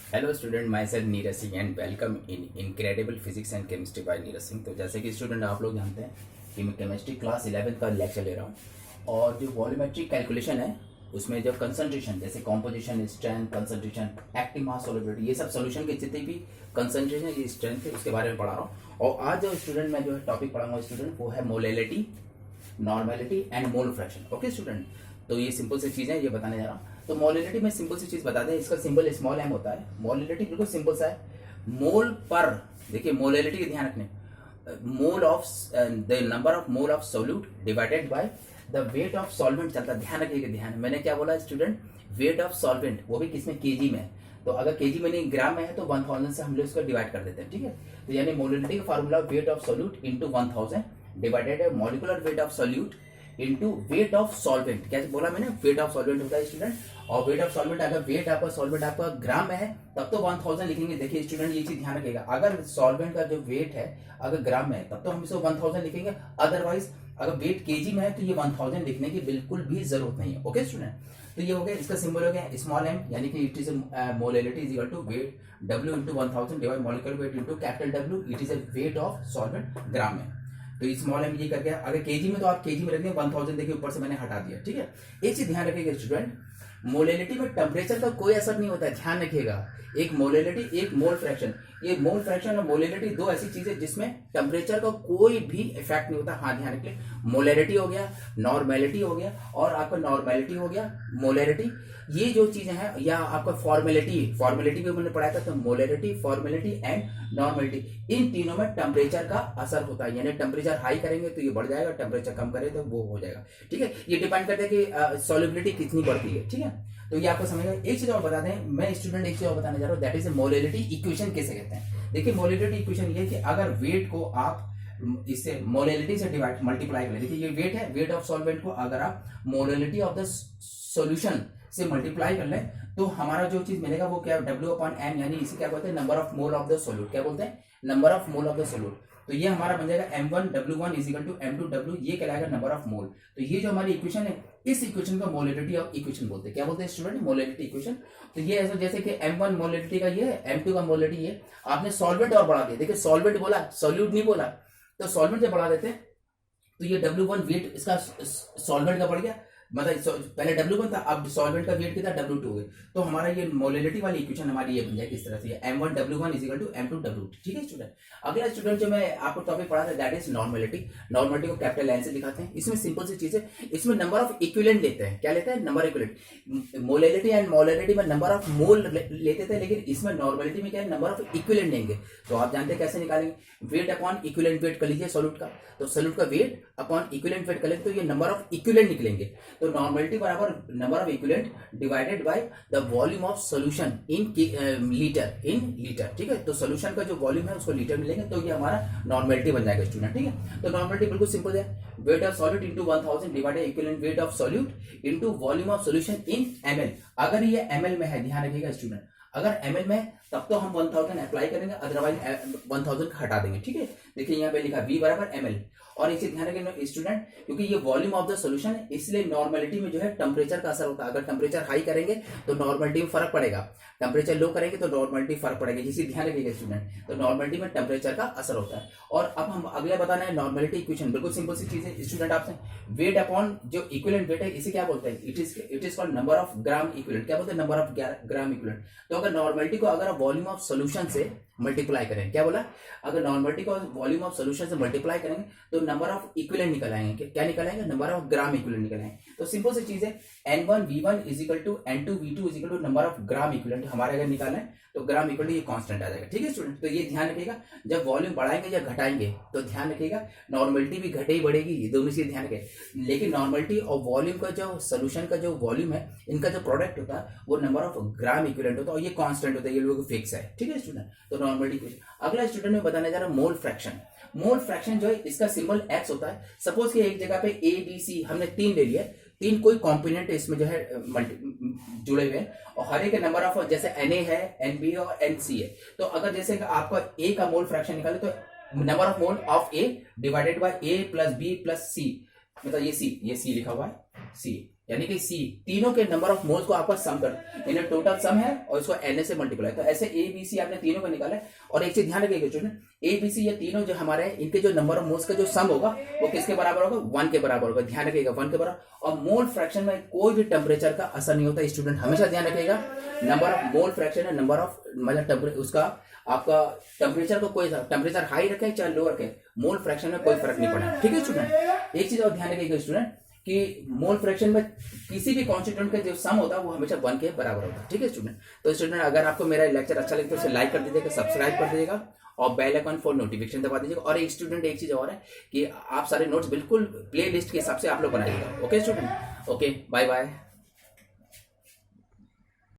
Hello student, my self Neeraj Singh and welcome in incredible physics and chemistry bye Neeraj Singh. तो जैसे कि student आप लोग जानते हैं कि मैं केमिस्ट्री क्लास 11 का लेक्चर ले रहा हूँ और जो वॉल्यूमेट्रिक कैलकुलेशन है उसमें जो कंसंट्रेशन जैसे composition, strength, concentration, active mass, solubility, ये सब सोल्यूशन के जितने भी कंसंट्रेशन ये स्ट्रेंथ है उसके बारे में पढ़ा रहा हूँ। और आज जो स्टूडेंट मैं जो है टॉपिक पढ़ाऊंगा स्टूडेंट वो है molality, normality and mole fraction. Okay student, तो ये सिंपल सी चीज़ है, ये बताने जा रहा हूँ। तो मोलिलिटी में सिंपल सी चीज़ बता दें, इसका सिंबल स्मॉल एम होता है। मोलिलिटी बिल्कुल सिंपल सा है। मोल पर, देखिए मोलिलिटी का ध्यान रखने, mole of the number of mole of solute divided by the wait of solvent चलता है। ध्यान रखिएगा, ध्यान, मैंने क्या बोला स्टूडेंट, वेट ऑफ सॉल्वेंट, वो भी किसमें, केजी में। तो अगर केजी में नहीं ग्राम में है तो 1000 से हम लोग इसको डिवाइड कर देते हैं, ठीक है। तो यानी मोलिलिटी का formula weight of solute into 1000 divided है molecular weight of solute into weight of solvent. क्या बोला मैंने, वेट ऑफ सॉल्वेंट होता है स्टूडेंट। और वेट ऑफ सॉल्वेंट, अगर वेट आपका सॉल्वेंट आपका ग्राम में है तब तो 1000 लिखेंगे। देखिए स्टूडेंट ये चीज ध्यान रखिएगा, अगर सॉल्वेंट का जो वेट है अगर ग्राम में है तब तो हम इसको 1000 लिखेंगे। अदरवाइज अगर वेट केजी में है तो ये 1000 लिखने की बिल्कुल भी जरूरत नहीं है। ओके स्टूडेंट, तो ये हो गया, इसका सिंबल हो गया स्मॉल एम, यानी कि it is molality is equal to weight W into 1000 divide molecular weight into capital W, it is a weight of solvent gram में। तो स्मॉल एम ये कर गया। अगर केजी में तो आप केजी में रख दें 1000, देखिए ऊपर से मैंने हटा दिया, ठीक है। एक चीज ध्यान रखिएगा स्टूडेंट, मोलिलिटी में टेम्परेचर का कोई असर नहीं होता है, ध्यान रखिएगा। एक मोलिलिटी, एक मोल फ्रैक्शन, ये मोल फ्रैक्शन और मोलिलिटी दो ऐसी चीजें जिसमें टेम्परेचर का कोई भी इफेक्ट नहीं होता। हाँ ध्यान रखिए, मोलैरिटी हो गया, नॉर्मेलिटी हो गया, और आपका नॉर्मेलिटी हो गया, मोलैरिटी, ये जो चीजें हैं, या आपका फॉर्मेलिटी, फॉर्मेलिटी भी मैंने पढ़ाया था। तो मोलैरिटी, फॉर्मेलिटी एंड नॉर्मेलिटी, इन तीनों में टेम्परेचर का असर होता है। यानी टेम्परेचर हाई करेंगे तो ये बढ़ जाएगा, टेम्परेचर कम करे तो वो हो जाएगा, ठीक है। ये डिपेंड करता है कि सॉल्युबिलिटी कितनी बढ़ती है, ठीक है। तो ये आपको समझ में। एक चीज और बता दें, मैं स्टूडेंट एक चीज और बताने जा रहा हूँ, दैट इज मोलिलिटी इक्वेशन किसे कहते हैं। देखिए मोलिलिटी इक्वेशन ये है कि अगर वेट को आप इससे मोलिलिटी से डिवाइड मल्टीप्लाई करें, देखिए ये वेट है, वेट ऑफ सॉल्वेंट को अगर आप मोलिलिटी ऑफ द सॉल्यूशन से मल्टीप्लाई कर लें तो हमारा जो चीज मिलेगा वो क्या है, डब्ल्यू अपॉन एम, यानी इसे क्या बोलते हैं, number of mole of the solute. क्या बोलते हैं, number of mole of the solute. तो ये हमारा बन जाएगा m1w1 is equal to m2w, ये कहलाएगा नंबर ऑफ मोल। तो ये जो हमारी इक्वेशन है, इस इक्वेशन को मोलिलिटी ऑफ इक्वेशन बोलते हैं। क्या बोलते हैं स्टूडेंट, मोलिलिटी इक्वेशन। तो ये ऐसा जैसे कि m1 मोलिलिटी का ये है, m2 का मोलिलिटी ये, आपने सॉल्वेंट और बढ़ा दिया, देखिए सॉल्वेंट बोला, सोल्यूट नहीं बोला, तो सॉल्वेंट से बढ़ा देते हैं तो ये W1 वेट इसका सॉल्वेंट का बढ़ गया, मतलब पहले W1 था, अब सॉल्वेंट का वेट कितना, W2 हो गया। तो हमारा ये मोलिलिटी वाली इक्वेशन हमारी ये बन जाएगी इस तरह से, m1w1 is equal to m2w2, ठीक है स्टूडेंट। अगला स्टूडेंट जो मैं आपको टॉपिक पढ़ा था दैट इज नॉर्मेलिटी। नॉर्मेलिटी को कैपिटल एन से दिखाते हैं। इसमें सिंपल सी चीज है, इसमें नंबर ऑफ इक्विवेलेंट लेते हैं। क्या लेते हैं, number equivalent. Molality and molality में नंबर ऑफ मोल लेते थे, लेकिन इसमें नॉर्मेलिटी में क्या है, नंबर ऑफ इक्विवेलेंट लेंगे। तो आप जानते हैं कैसे निकालेंगे, वेट अपॉन इक्विवेलेंट वेट कर लीजिए सोल्यूट का, तो सोल्यूट का वेट अपॉन इक्विवेलेंट वेट करेंगे तो ये नंबर ऑफ इक्विवेलेंट निकलेंगे। तो नॉर्मेलिटी बराबर number of equivalent divided by the volume of solution in litre, ठीक है। तो सॉल्यूशन का जो वॉल्यूम है उसको लीटर में लेंगे तो ये हमारा नॉर्मेलिटी बन जाएगा स्टूडेंट, ठीक है। तो नॉर्मेलिटी बिल्कुल सिंपल है, weight of solute into 1000 divided equivalent weight of solute into volume of solution in ml। अगर ये ml में है, ध्यान रखिएगा स्टूडेंट, अगर ml में है तब तो हम 1000 अप्लाई करेंगे, अदरवाइज 1000 हटा देंगे, ठीक है। देखिए यहाँ पे लिखा V बराबर ml। और इसे ध्यान रखें स्टूडेंट, क्योंकि ये वॉल्यूम ऑफ द सॉल्यूशन है इसलिए नॉर्मेलिटी में जो है टेम्परेचर का असर होता है। अगर टेम्परेचर हाई करेंगे तो नॉर्मेलिटी में फर्क पड़ेगा, टेम्परेचर लो करेंगे तो नॉर्मेलिटी फर्क पड़ेगा, इसे ध्यान रखिएगा स्टूडेंट। तो नॉर्मेलिटी में टेम्परेचर का असर होता है। और अब हम अगला बताना है नॉर्मेलिटी इक्वेशन, बिल्कुल सिंपल सी चीज है स्टूडेंट। आपसे वेट अपॉन जो इक्विवेलेंट वेट है इसे क्या बोलते हैं, it is called number of gram equivalent. क्या बोलते हैं, नंबर ऑफ ग्राम इक्विवेलेंट। तो अगर नॉर्मेलिटी को अगर आप वॉल्यूम ऑफ सॉल्यूशन से मल्टीप्लाई करें, क्या बोला, अगर नॉर्मेलिटी को वॉल्यूम ऑफ सॉल्यूशन से मल्टीप्लाई करेंगे तो नंबर ऑफ इक्विवेलेंट निकल आएंगे। क्या निकल आएंगे, नंबर ऑफ ग्राम इक्विवेलेंट निकल आएंगे। तो सिंपल सी चीज है, n1v1 is equal to n2v2 is equal to number of gram equivalent. हमारे अगर निकालें तो ग्राम इक्वल टू ये कांस्टेंट आ जाएगा, ठीक है स्टूडेंट। तो ये ध्यान रखिएगा, जब वॉल्यूम बढ़ाएंगे या घटाएंगे तो ध्यान रखिएगा नॉर्मेलिटी भी घटे ही बढ़ेगी, ये दोनों चीज ध्यान रखें। लेकिन नॉर्मेलिटी और वॉल्यूम का जो सोल्यूशन का जो वॉल्यूम है, इनका जो प्रोडक्ट होता है वो नंबर ऑफ ग्राम इक्विवेलेंट होता है और ये कांस्टेंट होता है, ये लोग फिक्स है, ठीक है स्टूडेंट। तो नॉर्मेलिटी। अगला स्टूडेंट में बताने जा रहा हूं मोल फ्रैक्शन। मोल फ्रैक्शन जो है इसका सिंबल x होता है। सपोज कि एक जगह पे A B C हमने 3 ले लिया, 3 कोई कंपोनेंट इसमें जो है जुड़े हुए हैं और हर एक नंबर ऑफ, जैसे Na है, Nb और Nc है। तो अगर जैसे आपका A का मोल फ्रैक्शन निकाले तो number of mole of A divided by A plus B plus C, मतलब ये C लिखा हुआ है C, यानी कि सी, तीनों के नंबर ऑफ मोल्स को आपका सम कर, इन्हें टोटल सम है और इसको एन से मल्टीप्लाई, तो ऐसे ए बी सी आपने तीनों का निकाला है। और एक चीज ध्यान रखिएगा स्टूडेंट, ए बी सी ये तीनों जो हमारे हैं, इनके जो नंबर ऑफ मोल्स का जो सम होगा वो किसके बराबर होगा, 1 के बराबर होगा। ध्यान रखिएगा 1 के बराबर। और मोल फ्रैक्शन में कोई भी टेम्परेचर का असर नहीं होता स्टूडेंट, हमेशा ध्यान रखिएगा। नंबर ऑफ मोल फ्रैक्शन है, नंबर ऑफ मतलब उसका आपका टेम्परेचर को कोई, टेम्परेचर हाई रखे चाहे लो रखे, मोल फ्रैक्शन में कोई फर्क नहीं पड़ा। ठीक है स्टूडेंट, एक चीज और ध्यान रखिएगा स्टूडेंट कि मोल फ्रैक्शन में किसी भी कॉन्स्टिट्यूएंट का जो सम होता है वो हमेशा 1 के बराबर होता है। ठीक है स्टूडेंट, तो स्टूडेंट अगर आपको मेरा लेक्चर अच्छा लगे तो उसे लाइक कर दीजिएगा, सब्सक्राइब कर दीजिएगा और बेल आइकन फॉर नोटिफिकेशन दबा दीजिएगा। और एक स्टूडेंट एक चीज और है कि आप सारे नोट्स बिल्कुल प्ले लिस्ट के हिसाब से आप लोग बनाइएगा। Okay student, okay, bye bye.